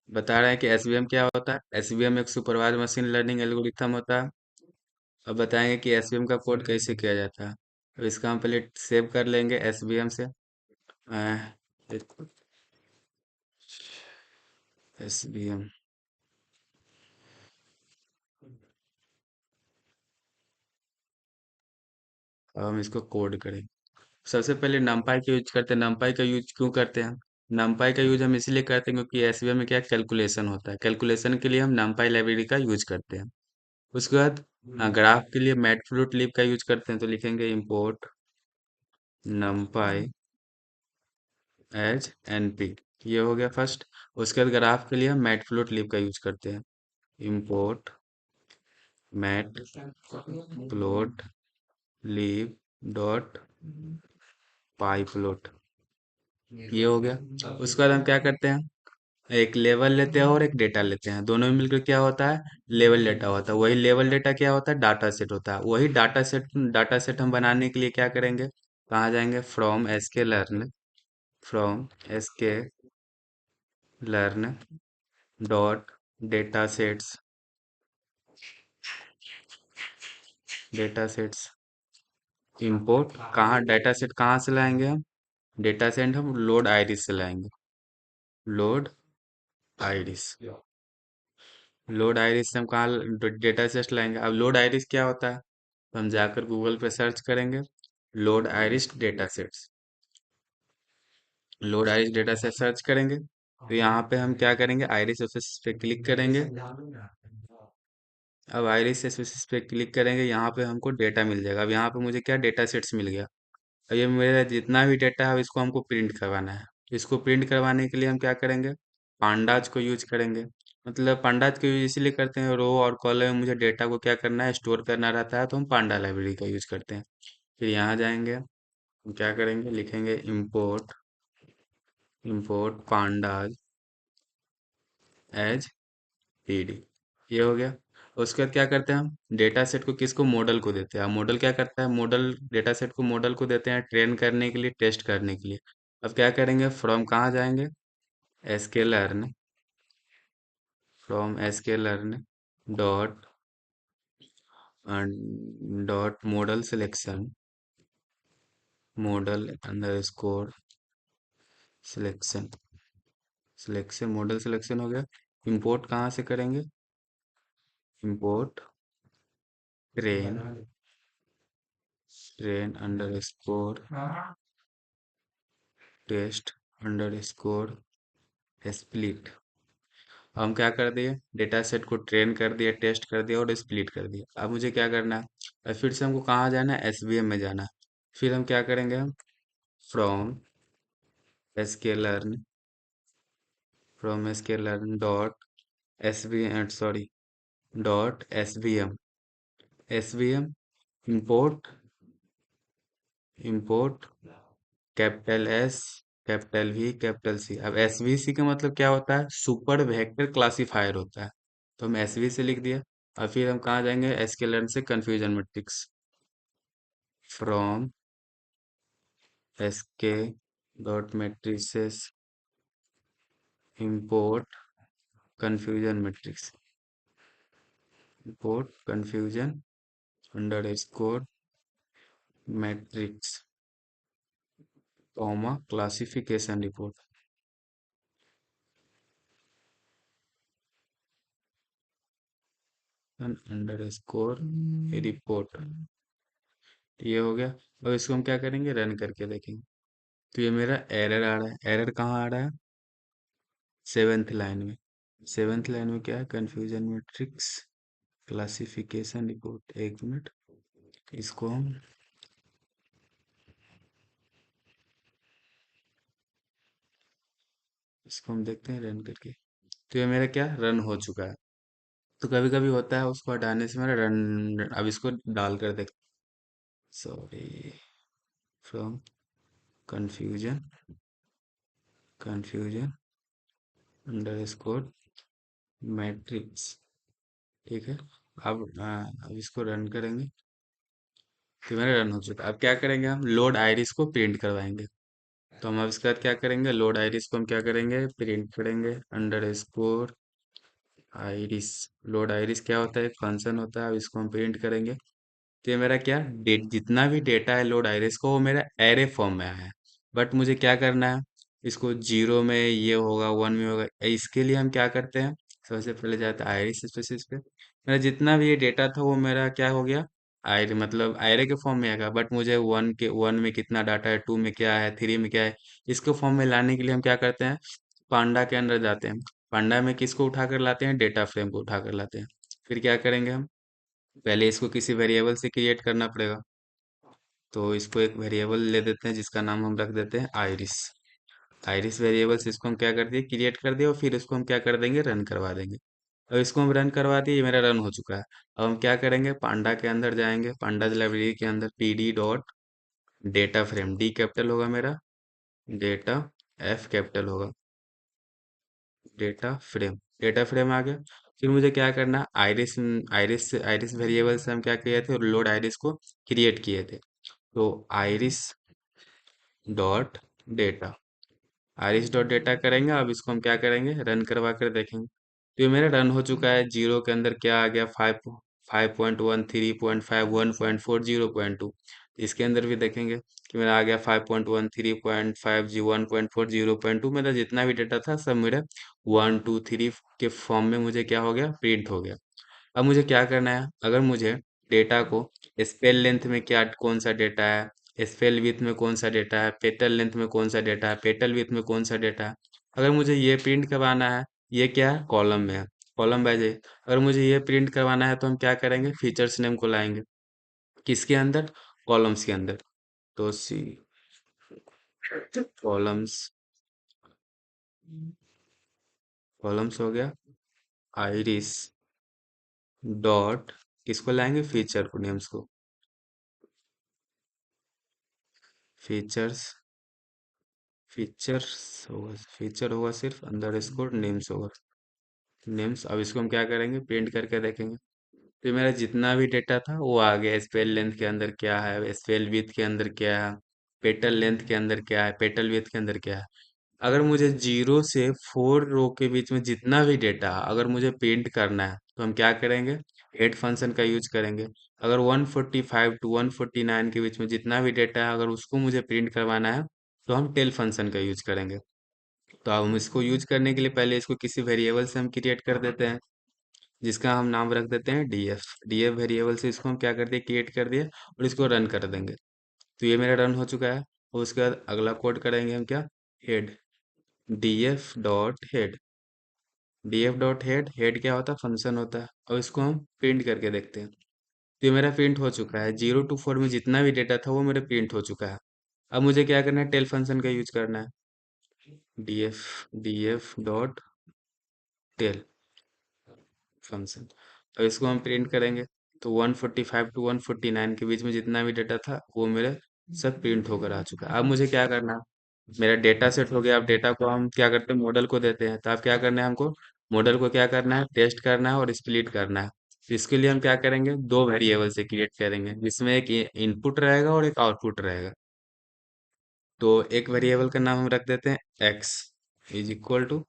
बता रहे हैं कि एसवीएम क्या होता है। एसवीएम एक सुपरवाइज्ड मशीन लर्निंग एल्गोरिथम होता है। अब बताएंगे कि एसवीएम का कोड कैसे किया जाता है। तो इसका हम पहले सेव कर लेंगे एसवीएम से। एसवीएम, अब हम इसको कोड करें। सबसे पहले नमपाई का यूज करते हैं। नमपाई का यूज क्यों करते हैं? नमपाई का यूज हम इसलिए करते हैं क्योंकि एसवीएम में क्या कैलकुलेशन होता है। कैलकुलेशन के लिए हम नमपाई लाइब्रेरी का यूज करते हैं। उसके बाद ग्राफ के लिए मैटप्लोट्लिब का यूज करते हैं, तो लिखेंगे इंपोर्ट नमपाई एज एनपी। ये हो गया फर्स्ट। उसके बाद ग्राफ के लिए हम मैटप्लोट्लिब का यूज करते हैं। इंपोर्ट मैटप्लोट लीव डॉट पाई प्लॉट। ये हो गया। उसके बाद हम क्या करते हैं, एक लेवल लेते हैं और एक डेटा लेते हैं। दोनों में मिलकर क्या होता है, लेवल डेटा होता है। वही लेवल डेटा क्या होता है, डाटा सेट होता है। वही डाटा सेट हम बनाने के लिए क्या करेंगे, कहाँ जाएंगे, फ्रॉम एस के learn dot data sets, data sets import. कहाँ डाटा सेट कहाँ से लाएंगे हम, डेटा सेट हम लोड आइरिस से लाएंगे। लोड आइरिस, लोड आइरिस से हम कहाँ डेटा सेट लाएंगे। अब लोड आइरिस क्या होता है, तो हम जाकर गूगल पे सर्च करेंगे load iris data sets. Load iris data set search करेंगे तो यहाँ पे हम क्या करेंगे, आइरिस स्पेसिस पे क्लिक करेंगे। अब आइरिस स्पेसिस पे क्लिक करेंगे, यहाँ पे हमको डेटा मिल जाएगा। अब यहाँ पे मुझे क्या डेटा सेट्स मिल गया। अब ये मेरा जितना भी डेटा है इसको हमको प्रिंट करवाना है। इसको प्रिंट करवाने के लिए हम क्या करेंगे, पांडाज को यूज करेंगे। मतलब पांडाज को यूज इसलिए करते हैं, रो और कॉलम में मुझे डेटा को क्या करना है, स्टोर करना रहता है, तो हम पांडा लाइब्रेरी का यूज करते हैं। फिर यहाँ जाएंगे, हम क्या करेंगे, लिखेंगे इंपोर्ट पांडाज एज पीडी। ये हो गया। उसके बाद क्या करते हैं, हम डेटा सेट को किसको, मॉडल को देते हैं। अब मॉडल क्या करता है, मॉडल डेटा सेट को मॉडल को देते हैं ट्रेन करने के लिए, टेस्ट करने के लिए। अब क्या करेंगे, फ्रॉम कहाँ जाएंगे, sklearn, from sklearn dot dot model selection, model underscore selection, selection model selection हो गया। इंपोर्ट कहाँ से करेंगे, import train, train underscore test underscore split. हम क्या कर दिए, डेटा सेट को ट्रेन कर दिए, टेस्ट कर दिया और स्प्लिट कर दिया। अब मुझे क्या करना है, अब फिर से हमको कहाँ जाना है, एसवीएम में जाना है। फिर हम क्या करेंगे, हम from sklearn, from sklearn dot S V sorry dot SVM, SVM import, import capital S, capital V, capital C. अब एसवीसी का मतलब क्या होता है, सुपर वेक्टर क्लासीफायर होता है। तो हम एसवी से लिख दिया। और फिर हम कहाँ जाएंगे, एसक्यूएल से confusion matrix, from SK dot matrices import confusion matrix, import confusion underscore matrix comma classification report underscore report. ये हो गया। अब इसको हम क्या करेंगे, रन करके देखेंगे। तो ये मेरा एरर आ रहा है। एरर कहाँ आ रहा है, सेवेंथ लाइन में। सेवेंथ लाइन में क्या है, कंफ्यूजन मैट्रिक्स क्लासिफिकेशन रिपोर्ट। एक मिनट, इसको हम इसको हम देखते हैं रन करके। तो ये मेरा क्या रन हो चुका है। तो कभी कभी होता है उसको हटाने से मेरा रन, अब इसको डाल कर देख, sorry, from confusion, confusion underscore matrix. ठीक है। अब इसको रन करेंगे तो मेरा रन हो चुका है। अब क्या करेंगे, हम लोड आइरिस को प्रिंट करवाएंगे। तो हम अब इसके बाद क्या करेंगे, लोड आइरिस को हम क्या करेंगे, प्रिंट करेंगे under score iris. Load iris क्या होता है, एक फंक्शन होता है, अब इसको हम प्रिंट करेंगे। तो ये मेरा क्या डेट, जितना भी डेटा है लोड आइरिस को वो मेरा एरे फॉर्म में आया है। बट मुझे क्या करना है, इसको जीरो में ये होगा, वन में होगा, इसके लिए हम क्या करते हैं, सबसे पहले जाते हैं आइरिस स्पेसिस पे। मेरा जितना भी ये डेटा था वो मेरा क्या हो गया, आयरे मतलब आयरे के फॉर्म में आएगा। बट मुझे वन में कितना डाटा है, टू में क्या है, थ्री में क्या है, इसको फॉर्म में लाने के लिए हम क्या करते हैं, पांडा के अंदर जाते हैं। पांडा में किसको उठा कर लाते हैं, डेटा फ्रेम को उठा कर लाते हैं। फिर क्या करेंगे हम, पहले इसको किसी वेरिएबल से क्रिएट करना पड़ेगा। तो इसको एक वेरिएबल ले देते हैं जिसका नाम हम रख देते हैं आइरिस। आइरिस वेरिएबल से इसको हम क्या कर दिए, क्रिएट कर दिए, और फिर इसको हम क्या कर देंगे, रन करवा देंगे। अब इसको हम रन करवा दिए, ये मेरा रन हो चुका है। अब हम क्या करेंगे, पांडा के अंदर जाएंगे, पांडा लाइब्रेरी के अंदर PD dot data frame, D capital होगा मेरा, डेटा एफ कैपिटल होगा, डेटा फ्रेम आ गया। फिर मुझे क्या करना, आइरिस आइरिस वेरिएबल से हम क्या किए थे, लोड आइरिस को क्रिएट किए थे। तो iris dot data, iris dot data करेंगे। अब इसको हम क्या करेंगे, रन करवा कर देखेंगे। तो ये मेरा रन हो चुका है। जीरो के अंदर क्या आ गया, 5.1, 3.5, 1.4, 0.2। इसके अंदर भी देखेंगे कि मेरा आ गया 5.1, 3.5 जी, 1.4, 0.2। मेरा जितना भी डेटा था सब मेरा 1, 2, 3 के फॉर्म में मुझे क्या हो गया, प्रिंट हो गया। अब मुझे क्या करना है, अगर मुझे डेटा को स्पेल लेंथ में क्या कौन सा डेटा है, स्पेल विड्थ में कौन सा डेटा है, पेटल लेंथ में कौन सा डेटा है, पेटल विड्थ में कौन सा डेटा है, अगर मुझे ये प्रिंट करवाना है, ये क्या है, कॉलम में है, कॉलम बाय है। अगर मुझे ये प्रिंट करवाना है तो हम क्या करेंगे, फीचर्स नेम को लाएंगे, किसके अंदर, कॉलम्स के अंदर। तो सी कॉलम्स, कॉलम्स हो गया, आइरिस डॉट, किसको लाएंगे, फीचर को, नेम्स को, फीचर्स, फीचर्स होगा, फीचर होगा सिर्फ, अंडर स्कोर नेम्स होगा, नेम्स। अब इसको हम क्या करेंगे, प्रिंट करके देखेंगे। तो मेरा जितना भी डेटा था वो आ गया, स्पेल लेंथ के अंदर क्या है, स्पेल विड्थ के अंदर क्या है, पेटल लेंथ के अंदर क्या है, पेटल विड्थ के अंदर क्या है। अगर मुझे 0 से 4 रो के बीच में जितना भी डेटा अगर मुझे प्रिंट करना है तो हम क्या करेंगे, हेड फंक्शन का यूज करेंगे। अगर 145 to 149 के बीच में जितना भी डेटा है अगर उसको मुझे प्रिंट करवाना है तो हम टेल फंक्शन का यूज करेंगे। तो अब हम इसको यूज करने के लिए पहले इसको किसी वेरिएबल से हम क्रिएट कर देते हैं, जिसका हम नाम रख देते हैं डीएफ। डीएफ वेरिएबल से इसको हम क्या कर दिए, क्रिएट कर दिए, और इसको रन कर देंगे। तो ये मेरा रन हो चुका है। और उसके बाद अगला कोड करेंगे हम क्या, head, DF dot head, DF dot head, head क्या होता है, फंक्शन होता है। और इसको हम प्रिंट करके देखते हैं। तो ये मेरा प्रिंट हो चुका है, 0 to 4 में जितना भी डेटा था वो मेरा प्रिंट हो चुका है। अब मुझे क्या करना है, टेल फंक्शन का यूज करना है, DF, DF dot tail function. अब इसको हम प्रिंट करेंगे। तो 145 to 149 के बीच में जितना भी डेटा था वो मेरे सब प्रिंट होकर आ चुका है। अब मुझे क्या करना है, मेरा डेटा सेट हो गया। अब डेटा को हम क्या करते हैं, मॉडल को देते हैं। तो अब क्या करना है हमको, मॉडल को क्या करना है, टेस्ट करना है और स्प्लिट करना है। तो इसके लिए हम क्या करेंगे, दो वेरिएबल से क्रिएट करेंगे जिसमें एक इनपुट रहेगा और एक आउटपुट रहेगा। तो एक वेरिएबल का नाम हम रख देते हैं X is equal to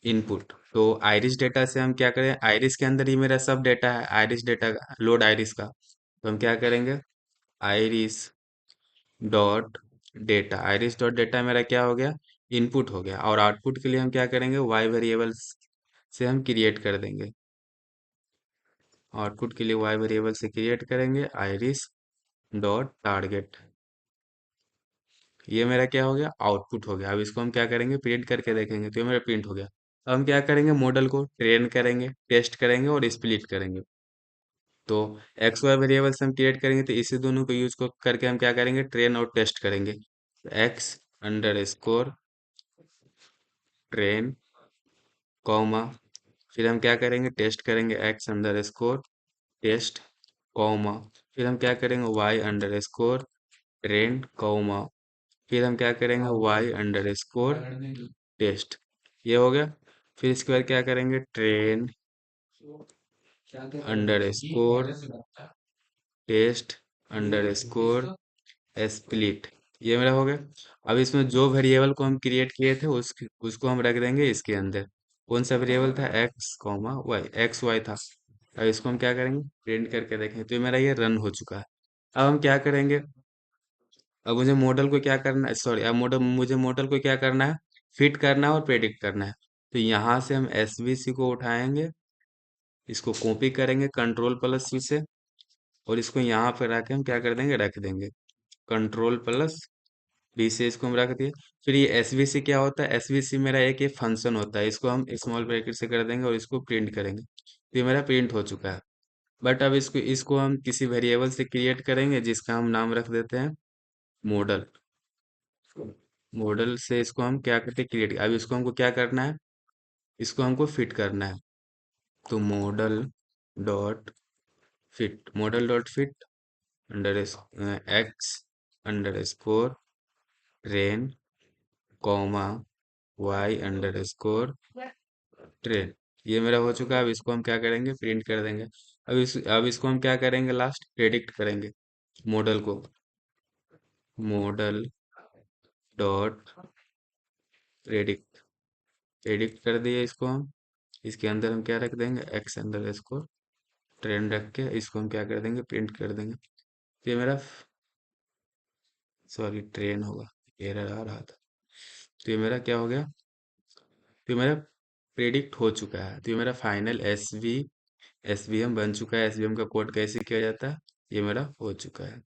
input. तो आइरिस डेटा से हम क्या करें, आइरिस के अंदर ही मेरा सब डेटा है, आइरिस डेटा लोड आइरिस का। तो हम क्या करेंगे, iris dot data, iris dot data मेरा क्या हो गया, इनपुट हो गया। और आउटपुट के लिए हम क्या करेंगे, वाई वेरिएबल से हम क्रिएट कर देंगे। आउटपुट के लिए वाई वेरिएबल से क्रिएट करेंगे आइरिस डॉट टारगेट। ये मेरा क्या हो गया, आउटपुट हो गया। अब इसको हम क्या करेंगे, प्रिंट करके देखेंगे। तो ये मेरा प्रिंट हो गया। अब हम क्या करेंगे, मॉडल को ट्रेन करेंगे, टेस्ट करेंगे और स्प्लिट करेंगे। तो एक्स वाई वेरिएबल से हम क्रिएट करेंगे तो इसी दोनों को यूज को करके हम क्या करेंगे, ट्रेन और टेस्ट करेंगे। X underscore train comma, फिर हम क्या करेंगे, टेस्ट करेंगे X underscore test comma, फिर हम क्या करेंगे, Y underscore train comma, फिर हम क्या करेंगे, वाई अंडर स्कोर टेस्ट। ये हो गया। फिर इसके बाद क्या करेंगे, train underscore test underscore split. ये मेरा हो गया। अब इसमें जो वेरिएबल को हम क्रिएट किए थे उसको हम रख देंगे इसके अंदर। कौन सा वेरिएबल था? X comma Y, X Y था। अब इसको हम क्या करेंगे? प्रिंट करके देखेंगे। तो ये मेरा ये रन हो चुका है। अब हम क्या करेंगे? अब मुझे मॉडल को क्या करना है, सॉरी, अब मुझे मॉडल को क्या करना है? फिट करना है और प्रेडिक्ट करना है। तो यहाँ से हम एसवीसी को उठाएंगे, इसको कॉपी करेंगे कंट्रोल प्लस सी से, और इसको यहाँ पर आके हम क्या कर देंगे? रख देंगे कंट्रोल प्लस बी से, इसको हम रख दिए। फिर ये एसवीसी क्या होता है? एसवीसी मेरा एक ये फंक्शन होता है, इसको हम स्मॉल ब्रैकेट से कर देंगे और इसको प्रिंट करेंगे। तो ये मेरा प्रिंट हो चुका है। बट अब इसको इसको हम किसी वेरिएबल से क्रिएट करेंगे जिसका हम नाम रख देते हैं मॉडल। मॉडल से इसको हम क्या करते हैं? क्रिएट। अब इसको हमको क्या करना है? इसको हमको फिट करना है। तो model dot fit, model dot fit under X underscore train comma Y underscore train. ये मेरा हो चुका है। अब इसको हम क्या करेंगे? प्रिंट कर देंगे। अब इसको हम क्या करेंगे? लास्ट प्रेडिक्ट करेंगे मॉडल को। मॉडल डॉट प्रेडिक्ट, प्रेडिक्ट कर दिए इसको हम। इसके अंदर हम क्या रख देंगे? एक्स अंडर स्कोर ट्रेन रख के इसको हम क्या कर देंगे? प्रिंट कर देंगे। तो ये मेरा, सॉरी, ट्रेन होगा, एरर आ रहा था। तो ये मेरा क्या हो गया? तो ये मेरा प्रेडिक्ट हो चुका है। तो ये मेरा फाइनल एसवीएम बन चुका है। एसवीएम का कोड कैसे किया जाता है, ये मेरा हो चुका है।